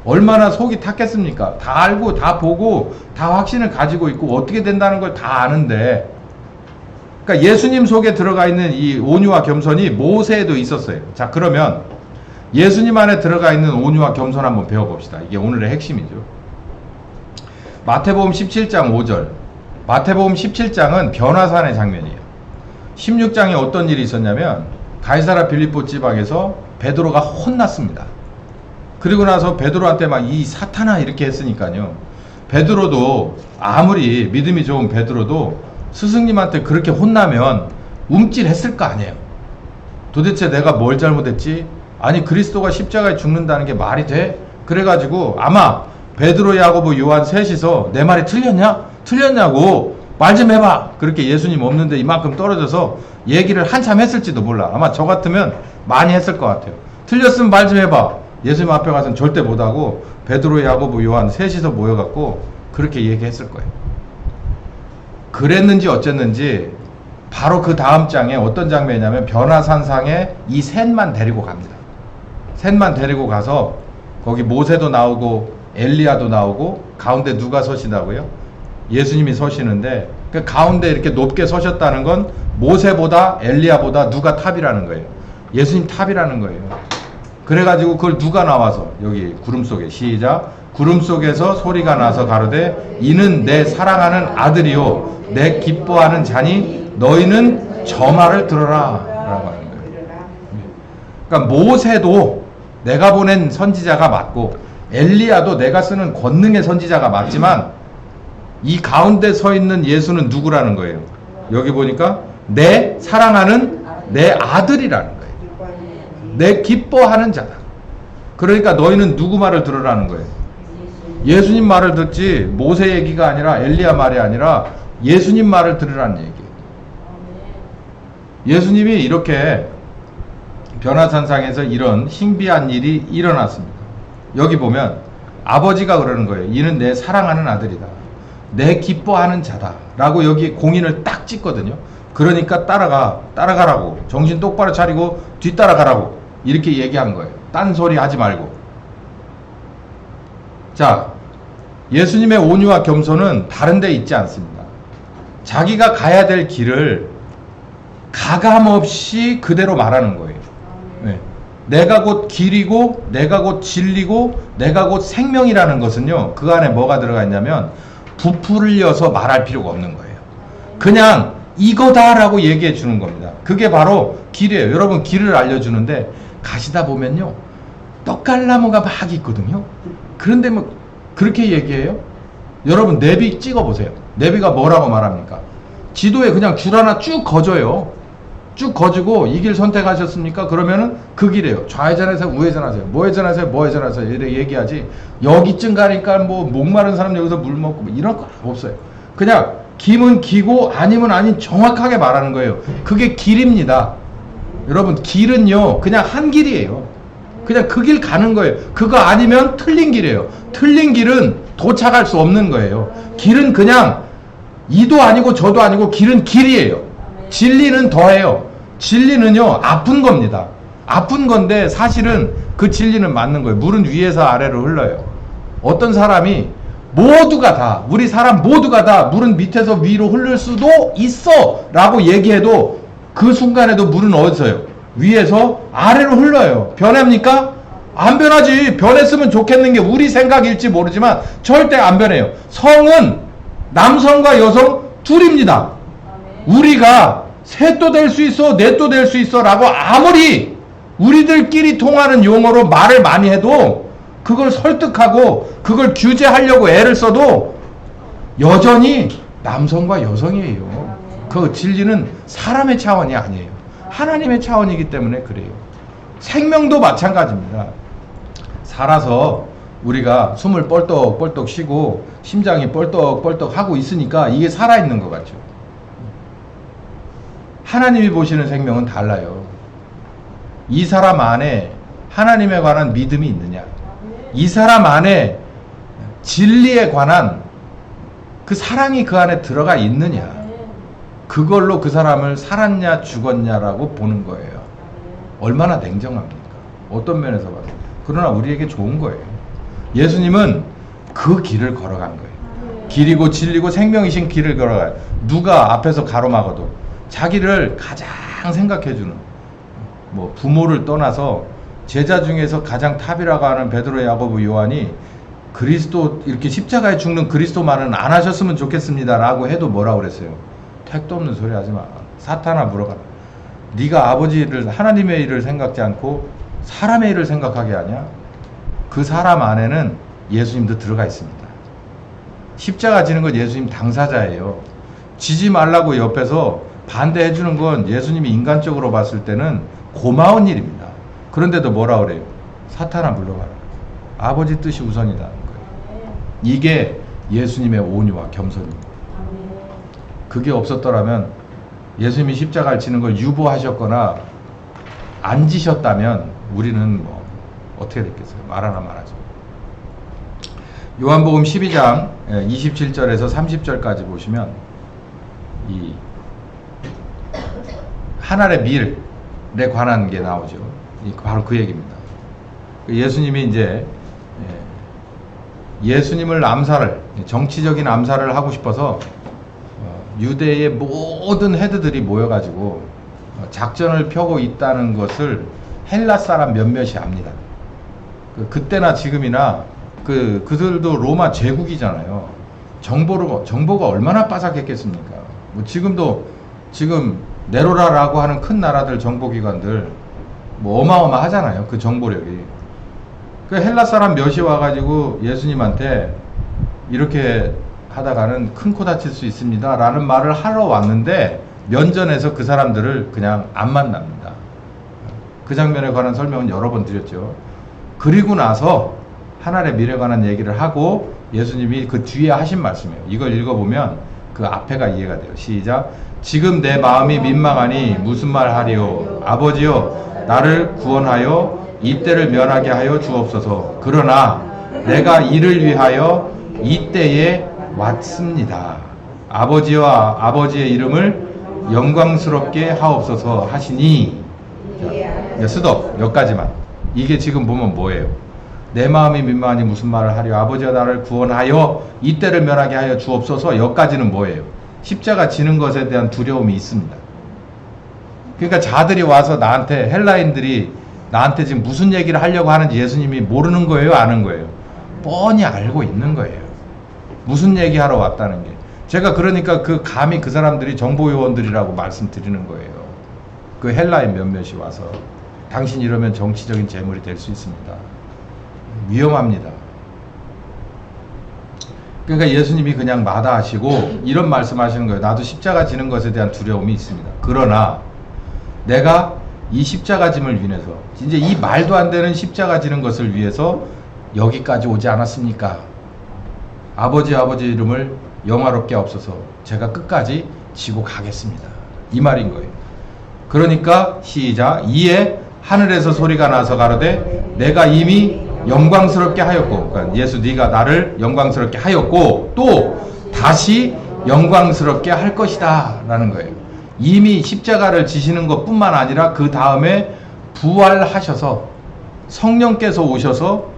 얼마나 속이 탔겠습니까? 다 알고 다 보고 다 확신을 가지고 있고 어떻게 된다는 걸 다 아는데, 그러니까 예수님 속에 들어가 있는 이 온유와 겸손이 모세에도 있었어요. 자, 그러면 예수님 안에 들어가 있는 온유와 겸손 한번 배워봅시다. 이게 오늘의 핵심이죠. 마태복음 17장 5절. 마태복음 17장은 변화산의 장면이에요. 16장에 어떤 일이 있었냐면 가이사랴 빌립보 지방에서 베드로가 혼났습니다. 그리고 나서 베드로한테 막 이 사탄아 이렇게 했으니까요. 베드로도 아무리 믿음이 좋은 베드로도 스승님한테 그렇게 혼나면 움찔했을 거 아니에요. 도대체 내가 뭘 잘못했지? 아니 그리스도가 십자가에 죽는다는 게 말이 돼? 그래가지고 아마 베드로, 야고보, 요한 셋이서 내 말이 틀렸냐? 틀렸냐고 말 좀 해봐. 그렇게 예수님 없는데 이만큼 떨어져서 얘기를 한참 했을지도 몰라. 아마 저 같으면 많이 했을 것 같아요. 틀렸으면 말 좀 해봐. 예수님 앞에 가서는 절대 못하고 베드로, 야고보, 요한 셋이서 모여갖고 그렇게 얘기했을 거예요. 그랬는지 어쨌는지 바로 그 다음 장에 어떤 장면이냐면 변화산상에 이 셋만 데리고 갑니다. 셋만 데리고 가서 거기 모세도 나오고 엘리야도 나오고 가운데 누가 서시다고요? 예수님이 서시는데 그 가운데 이렇게 높게 서셨다는 건 모세보다 엘리야보다 누가 탑이라는 거예요. 예수님 탑이라는 거예요. 그래가지고 그걸 누가 나와서 여기 구름 속에 시작. 구름 속에서 소리가 나서 가로되 이는 내 사랑하는 아들이요 내 기뻐하는 자니 너희는 저 말을 들어라 라고 하는 거예요. 그러니까 모세도 내가 보낸 선지자가 맞고 엘리야도 내가 쓰는 권능의 선지자가 맞지만 이 가운데 서 있는 예수는 누구라는 거예요. 여기 보니까 내 사랑하는 내 아들이라는 거예요. 내 기뻐하는 자다. 그러니까 너희는 누구 말을 들으라는 거예요? 예수님 말을 듣지 모세 얘기가 아니라 엘리야 말이 아니라 예수님 말을 들으라는 얘기예요. 예수님이 이렇게 변화산상에서 이런 신비한 일이 일어났습니다. 여기 보면 아버지가 그러는 거예요. 이는 내 사랑하는 아들이다. 내 기뻐하는 자다. 라고 여기 공인을 딱 찍거든요. 그러니까 따라가라고. 정신 똑바로 차리고 뒤따라가라고. 이렇게 얘기한 거예요. 딴소리 하지 말고. 자, 예수님의 온유와 겸손은 다른 데 있지 않습니다. 자기가 가야 될 길을 가감없이 그대로 말하는 거예요. 네. 내가 곧 길이고 내가 곧 진리고 내가 곧 생명이라는 것은요, 그 안에 뭐가 들어가 있냐면 부풀려서 말할 필요가 없는 거예요. 그냥 이거다라고 얘기해 주는 겁니다. 그게 바로 길이에요. 여러분, 길을 알려주는데 가시다 보면요, 떡갈나무가 막 있거든요. 그런데 뭐 그렇게 얘기해요? 여러분, 내비 찍어보세요. 내비가 뭐라고 말합니까? 지도에 그냥 줄 하나 쭉 거줘요. 쭉 거주고 이 길 선택하셨습니까? 그러면은 그 길이에요. 좌회전하세요, 우회전하세요, 뭐회전하세요, 뭐회전하세요, 이렇게 얘기하지. 여기쯤 가니까 뭐 목마른 사람 여기서 물 먹고 뭐 이런 거 없어요. 그냥 기면 기고 아니면 아닌 정확하게 말하는 거예요. 그게 길입니다. 여러분, 길은요 그냥 한 길이에요. 그냥 그 길 가는 거예요. 그거 아니면 틀린 길이에요. 틀린 길은 도착할 수 없는 거예요. 길은 그냥 이도 아니고 저도 아니고 길은 길이에요. 진리는 더해요. 진리는요 아픈 겁니다. 아픈 건데 사실은 그 진리는 맞는 거예요. 물은 위에서 아래로 흘러요. 어떤 사람이 모두가 다, 우리 사람 모두가 다 물은 밑에서 위로 흐를 수도 있어 라고 얘기해도 그 순간에도 물은 어디서요? 위에서 아래로 흘러요. 변합니까? 안 변하지. 변했으면 좋겠는 게 우리 생각일지 모르지만 절대 안 변해요. 성은 남성과 여성 둘입니다. 우리가 셋도 될 수 있어, 넷도 될 수 있어 라고 아무리 우리들끼리 통하는 용어로 말을 많이 해도 그걸 설득하고 그걸 규제하려고 애를 써도 여전히 남성과 여성이에요. 그 진리는 사람의 차원이 아니에요. 하나님의 차원이기 때문에 그래요. 생명도 마찬가지입니다. 살아서 우리가 숨을 뻘떡뻘떡 쉬고 심장이 뻘떡뻘떡 하고 있으니까 이게 살아있는 것 같죠. 하나님이 보시는 생명은 달라요. 이 사람 안에 하나님에 관한 믿음이 있느냐, 이 사람 안에 진리에 관한 그 사랑이 그 안에 들어가 있느냐, 그걸로 그 사람을 살았냐 죽었냐라고 보는 거예요. 얼마나 냉정합니까? 어떤 면에서 봐도. 그러나 우리에게 좋은 거예요. 예수님은 그 길을 걸어간 거예요. 길이고 진리고 생명이신 길을 걸어가요. 누가 앞에서 가로막아도 자기를 가장 생각해주는, 뭐 부모를 떠나서 제자 중에서 가장 탑이라고 하는 베드로, 야고보, 요한이 그리스도, 이렇게 십자가에 죽는 그리스도만은 안 하셨으면 좋겠습니다 라고 해도 뭐라고 그랬어요? 택도 없는 소리 하지 마. 사탄아 물어가라. 네가 아버지 일을, 하나님의 일을 생각지 않고 사람의 일을 생각하게 하냐? 그 사람 안에는 예수님도 들어가 있습니다. 십자가 지는 건 예수님 당사자예요. 지지 말라고 옆에서 반대해 주는 건 예수님이 인간적으로 봤을 때는 고마운 일입니다. 그런데도 뭐라 그래요? 사탄아 물러가라. 아버지 뜻이 우선이라는 거예요. 이게 예수님의 온유와 겸손입니다. 그게 없었더라면, 예수님이 십자가를 지는 걸 유보하셨거나 안 지셨다면 우리는 뭐 어떻게 됐겠어요? 말 하나 말하죠. 요한복음 12장 27절에서 30절까지 보시면 이 한 알의 밀에 관한 게 나오죠. 바로 그 얘기입니다. 예수님이 이제 예수님을 암살을, 정치적인 암살을 하고 싶어서 유대의 모든 헤드들이 모여가지고 작전을 펴고 있다는 것을 헬라 사람 몇몇이 압니다. 그때나 지금이나 그들도 로마 제국이잖아요. 정보가 얼마나 빠삭했겠습니까? 뭐 지금 네로라라고 하는 큰 나라들 정보기관들 뭐 어마어마하잖아요. 그 정보력이. 그 헬라 사람 몇이 와가지고 예수님한테 이렇게 하다가는 큰 코 다칠 수 있습니다 라는 말을 하러 왔는데 면전에서 그 사람들을 그냥 안 만납니다. 그 장면에 관한 설명은 여러 번 드렸죠. 그리고 나서 하나님의 미래에 관한 얘기를 하고 예수님이 그 뒤에 하신 말씀이에요. 이걸 읽어보면 그 앞에가 이해가 돼요. 시작. 지금 내 마음이 민망하니 무슨 말 하리요. 아버지여 나를 구원하여 이때를 면하게 하여 주옵소서. 그러나 내가 이를 위하여 이때에 왔습니다. 아버지와 아버지의 이름을 영광스럽게 하옵소서 하시니. 자, 스톱. 여기까지만. 이게 지금 보면 뭐예요? 내 마음이 민망하니 무슨 말을 하려. 아버지와 나를 구원하여 이때를 면하게 하여 주옵소서. 여기까지는 뭐예요? 십자가 지는 것에 대한 두려움이 있습니다. 그러니까 자들이 와서 나한테, 헬라인들이 나한테 지금 무슨 얘기를 하려고 하는지 예수님이 모르는 거예요? 아는 거예요? 뻔히 알고 있는 거예요. 무슨 얘기하러 왔다는 게. 제가 그러니까 감히 그 사람들이 정보요원들이라고 말씀드리는 거예요. 그 헬라인 몇몇이 와서 당신 이러면 정치적인 재물이 될 수 있습니다. 위험합니다. 그러니까 예수님이 그냥 마다하시고 이런 말씀하시는 거예요. 나도 십자가 지는 것에 대한 두려움이 있습니다. 그러나 내가 이 십자가 짐을 위해서, 이제 이 말도 안 되는 십자가 지는 것을 위해서 여기까지 오지 않았습니까? 아버지 이름을 영화롭게 하옵소서. 제가 끝까지 지고 가겠습니다. 이 말인 거예요. 그러니까 시작. 이에 하늘에서 소리가 나서 가로되 내가 이미 영광스럽게 하였고, 그러니까 예수 네가 나를 영광스럽게 하였고 또 다시 영광스럽게 할 것이다 라는 거예요. 이미 십자가를 지시는 것뿐만 아니라 그 다음에 부활하셔서 성령께서 오셔서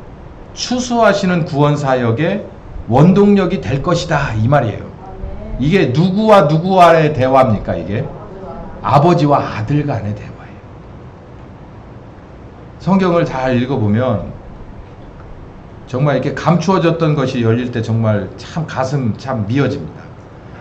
추수하시는 구원사역의 원동력이 될 것이다 이 말이에요. 이게 누구와 누구와의 대화입니까? 이게 아버지와 아들 간의 대화예요. 성경을 잘 읽어보면 정말 이렇게 감추어졌던 것이 열릴 때 정말 참 가슴 참 미어집니다.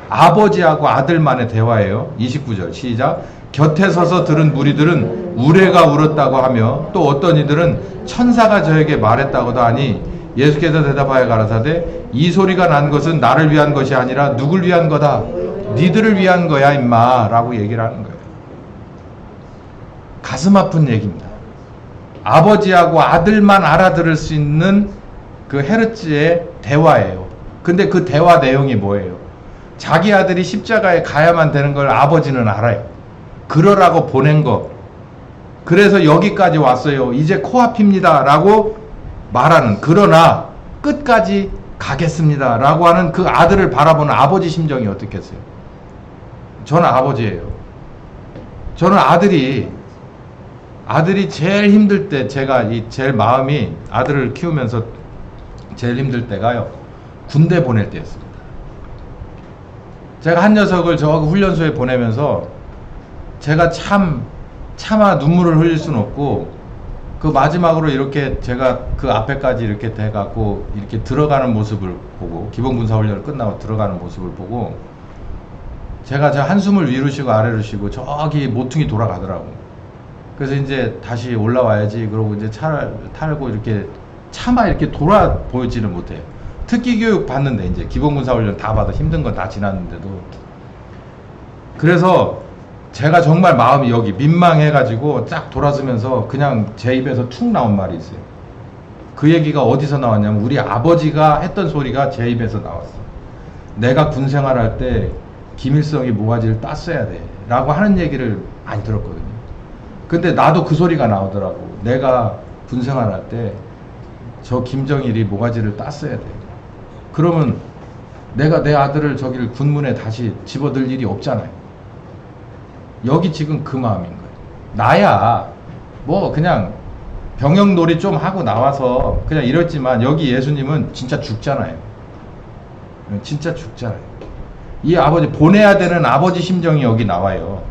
아버지하고 아들만의 대화예요. 29절 시작. 곁에 서서 들은 무리들은 우레가 울었다고 하며 또 어떤 이들은 천사가 저에게 말했다고도 하니 예수께서 대답하여 가라사대 이 소리가 난 것은 나를 위한 것이 아니라 누굴 위한 거다. 니들을 위한 거야 임마 라고 얘기를 하는 거예요. 가슴 아픈 얘기입니다. 아버지하고 아들만 알아들을 수 있는 그 헤르츠의 대화예요. 근데 그 대화 내용이 뭐예요? 자기 아들이 십자가에 가야만 되는 걸 아버지는 알아요. 그러라고 보낸 거. 그래서 여기까지 왔어요. 이제 코앞입니다 라고 말하는, 그러나 끝까지 가겠습니다 라고 하는 그 아들을 바라보는 아버지 심정이 어떻겠어요? 저는 아버지예요. 저는 아들이 제일 힘들 때, 제가 제일 마음이 아들을 키우면서 제일 힘들 때가요, 군대 보낼 때였습니다. 제가 한 녀석을 저 훈련소에 보내면서 제가 차마 눈물을 흘릴 수는 없고, 그 마지막으로 이렇게 제가 그 앞에까지 이렇게 돼갖고 이렇게 들어가는 모습을 보고, 기본군사훈련을 끝나고 들어가는 모습을 보고, 제가 저 한숨을 위로 쉬고 아래로 쉬고 저기 모퉁이 돌아가더라고. 그래서 이제 다시 올라와야지 그러고 이제 차를 타고 이렇게 차마 이렇게 돌아 보이지는 못해요. 특기 교육 받는데 이제 기본군사훈련 다 받아 힘든 건 다 지났는데도. 그래서 제가 정말 마음이 여기 민망해가지고 쫙 돌아서면서 그냥 제 입에서 툭 나온 말이 있어요. 그 얘기가 어디서 나왔냐면 우리 아버지가 했던 소리가 제 입에서 나왔어. 내가 군 생활할 때 김일성이 모가지를 땄어야 돼 라고 하는 얘기를 많이 들었거든요. 근데 나도 그 소리가 나오더라고. 내가 군 생활할 때 저 김정일이 모가지를 땄어야 돼. 그러면 내가 내 아들을 저기를 군문에 다시 집어들 일이 없잖아요. 여기 지금 그 마음인 거예요. 나야 뭐 그냥 병역놀이 좀 하고 나와서 그냥 이랬지만 여기 예수님은 진짜 죽잖아요. 진짜 죽잖아요. 이 아버지, 보내야 되는 아버지 심정이 여기 나와요.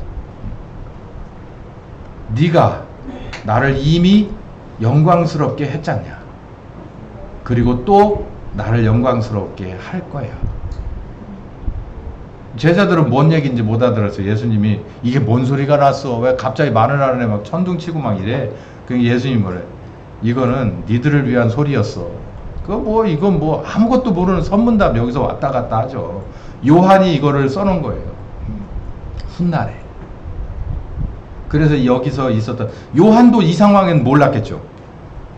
네가 나를 이미 영광스럽게 했잖냐. 그리고 또 나를 영광스럽게 할 거야. 제자들은 뭔 얘기인지 못 알아들었어요. 예수님이 이게 뭔 소리가 났어? 왜 갑자기 말을 하는 애 막 천둥치고 막 이래? 그 예수님이 뭐래? 이거는 니들을 위한 소리였어. 이건 뭐 아무것도 모르는 선문답 여기서 왔다 갔다 하죠. 요한이 이거를 써놓은 거예요. 훗날에. 그래서 여기서 있었던 요한도 이 상황엔 몰랐겠죠.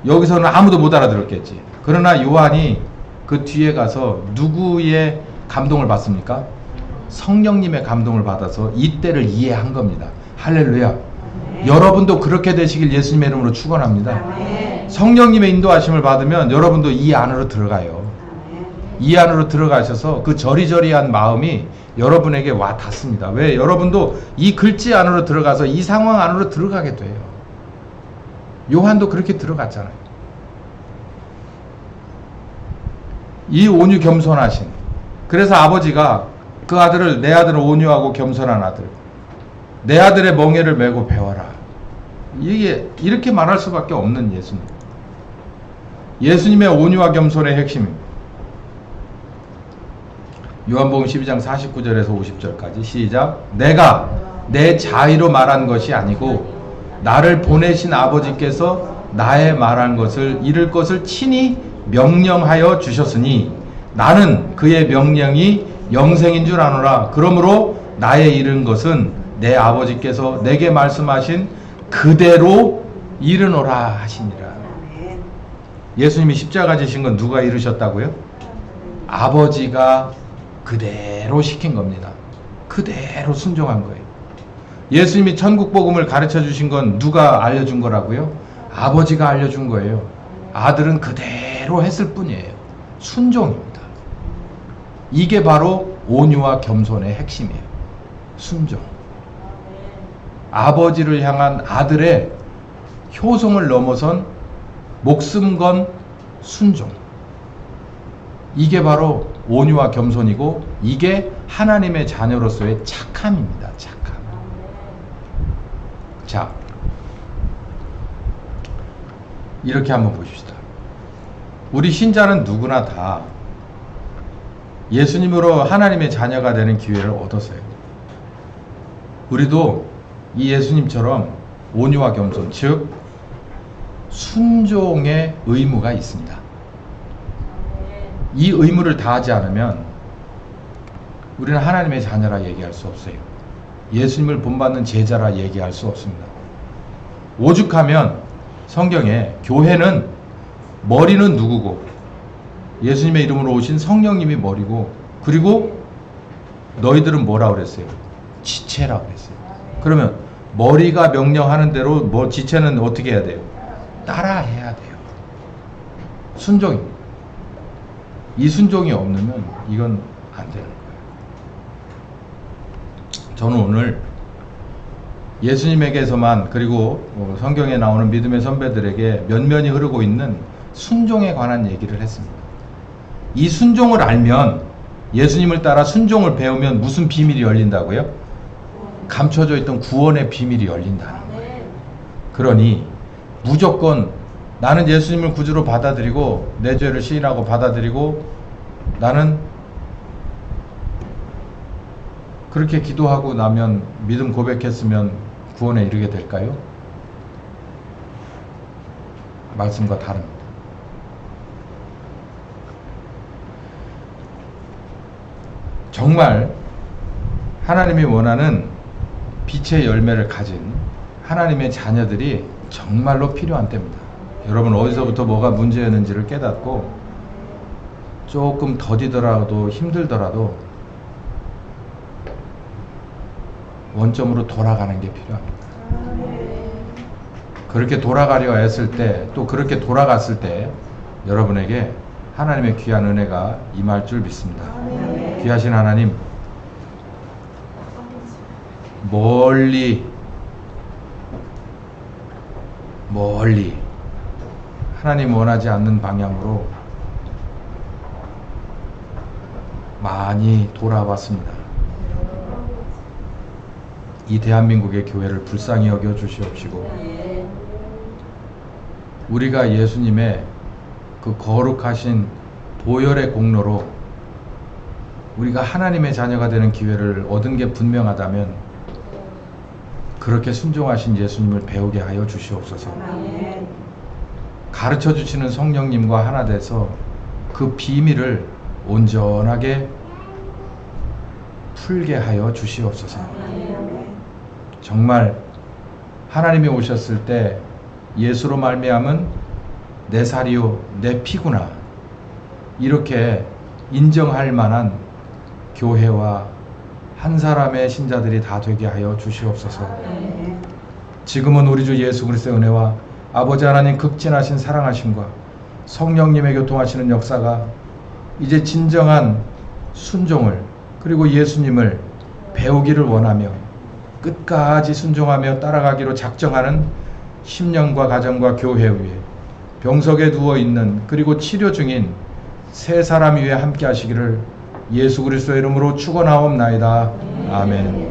여기서는 아무도 못 알아들었겠지. 그러나 요한이 그 뒤에 가서 누구의 감동을 받습니까? 성령님의 감동을 받아서 이때를 이해한 겁니다. 할렐루야. 여러분도 그렇게 되시길 예수님의 이름으로 축원합니다. 성령님의 인도하심을 받으면 여러분도 이 안으로 들어가요. 이 안으로 들어가셔서 그 저리저리한 마음이 여러분에게 와 닿습니다. 왜? 여러분도 이 글씨 안으로 들어가서 이 상황 안으로 들어가게 돼요. 요한도 그렇게 들어갔잖아요. 이 온유 겸손하신, 그래서 아버지가 그 아들을, 내 아들은 온유하고 겸손한 아들, 내 아들의 멍에를 메고 배워라. 이게 이렇게 말할 수밖에 없는 예수님. 예수님의 온유와 겸손의 핵심입니다. 요한복음 12장 49절에서 50절까지 시작. 내가 내 자의로 말한 것이 아니고 나를 보내신 아버지께서 나의 말한 것을 이룰 것을 친히 명령하여 주셨으니 나는 그의 명령이 영생인 줄 아노라. 그러므로 나의 이른 것은 내 아버지께서 내게 말씀하신 그대로 이르노라 하시니라. 예수님이 십자가 지신 건 누가 이루셨다고요? 아버지가 그대로 시킨 겁니다. 그대로 순종한 거예요. 예수님이 천국 복음을 가르쳐 주신 건 누가 알려준 거라고요? 아버지가 알려준 거예요. 아들은 그대로 했을 뿐이에요. 순종입니다. 이게 바로 온유와 겸손의 핵심이에요. 순종. 아버지를 향한 아들의 효성을 넘어선 목숨 건 순종. 이게 바로 온유와 겸손이고 이게 하나님의 자녀로서의 착함입니다. 착함. 자, 이렇게 한번 보십시다. 우리 신자는 누구나 다 예수님으로 하나님의 자녀가 되는 기회를 얻었어요. 우리도 이 예수님처럼 온유와 겸손, 즉 순종의 의무가 있습니다. 이 의무를 다하지 않으면 우리는 하나님의 자녀라 얘기할 수 없어요. 예수님을 본받는 제자라 얘기할 수 없습니다. 오죽하면 성경에 교회는 머리는 누구고 예수님의 이름으로 오신 성령님이 머리고, 그리고 너희들은 뭐라 그랬어요? 지체라고 그랬어요. 그러면 머리가 명령하는 대로 지체는 어떻게 해야 돼요? 따라해야 돼요. 순종입니다. 이 순종이 없으면 이건 안 되는 거예요. 저는 오늘 예수님에게서만, 그리고 성경에 나오는 믿음의 선배들에게 면면이 흐르고 있는 순종에 관한 얘기를 했습니다. 이 순종을 알면, 예수님을 따라 순종을 배우면 무슨 비밀이 열린다고요? 감춰져 있던 구원의 비밀이 열린다는 거예요. 그러니 무조건 나는 예수님을 구주로 받아들이고 내 죄를 시인하고 받아들이고 나는 그렇게 기도하고 나면, 믿음 고백했으면 구원에 이르게 될까요? 말씀과 다릅니다. 정말 하나님이 원하는 빛의 열매를 가진 하나님의 자녀들이 정말로 필요한 때입니다. 여러분, 어디서부터 뭐가 문제였는지를 깨닫고 조금 더디더라도 힘들더라도 원점으로 돌아가는 게 필요합니다. 그렇게 돌아가려 했을 때, 또 그렇게 돌아갔을 때 여러분에게 하나님의 귀한 은혜가 임할 줄 믿습니다. 귀하신 하나님, 멀리 하나님 원하지 않는 방향으로 많이 돌아왔습니다. 이 대한민국의 교회를 불쌍히 여겨 주시옵시고, 우리가 예수님의 그 거룩하신 보혈의 공로로 우리가 하나님의 자녀가 되는 기회를 얻은 게 분명하다면 그렇게 순종하신 예수님을 배우게 하여 주시옵소서. 가르쳐 주시는 성령님과 하나 돼서 그 비밀을 온전하게 풀게 하여 주시옵소서. 정말 하나님이 오셨을 때 예수로 말미암은 내 살이요 내 피구나 이렇게 인정할 만한 교회와 한 사람의 신자들이 다 되게 하여 주시옵소서. 지금은 우리 주 예수 그리스도의 은혜와 아버지 하나님 극진하신 사랑하심과 성령님의 교통하시는 역사가 이제 진정한 순종을 그리고 예수님을 배우기를 원하며 끝까지 순종하며 따라가기로 작정하는 심령과 가정과 교회 위에 병석에 누워있는 그리고 치료 중인 세 사람 위에 함께 하시기를 예수 그리스도의 이름으로 축원하옵나이다. 아멘.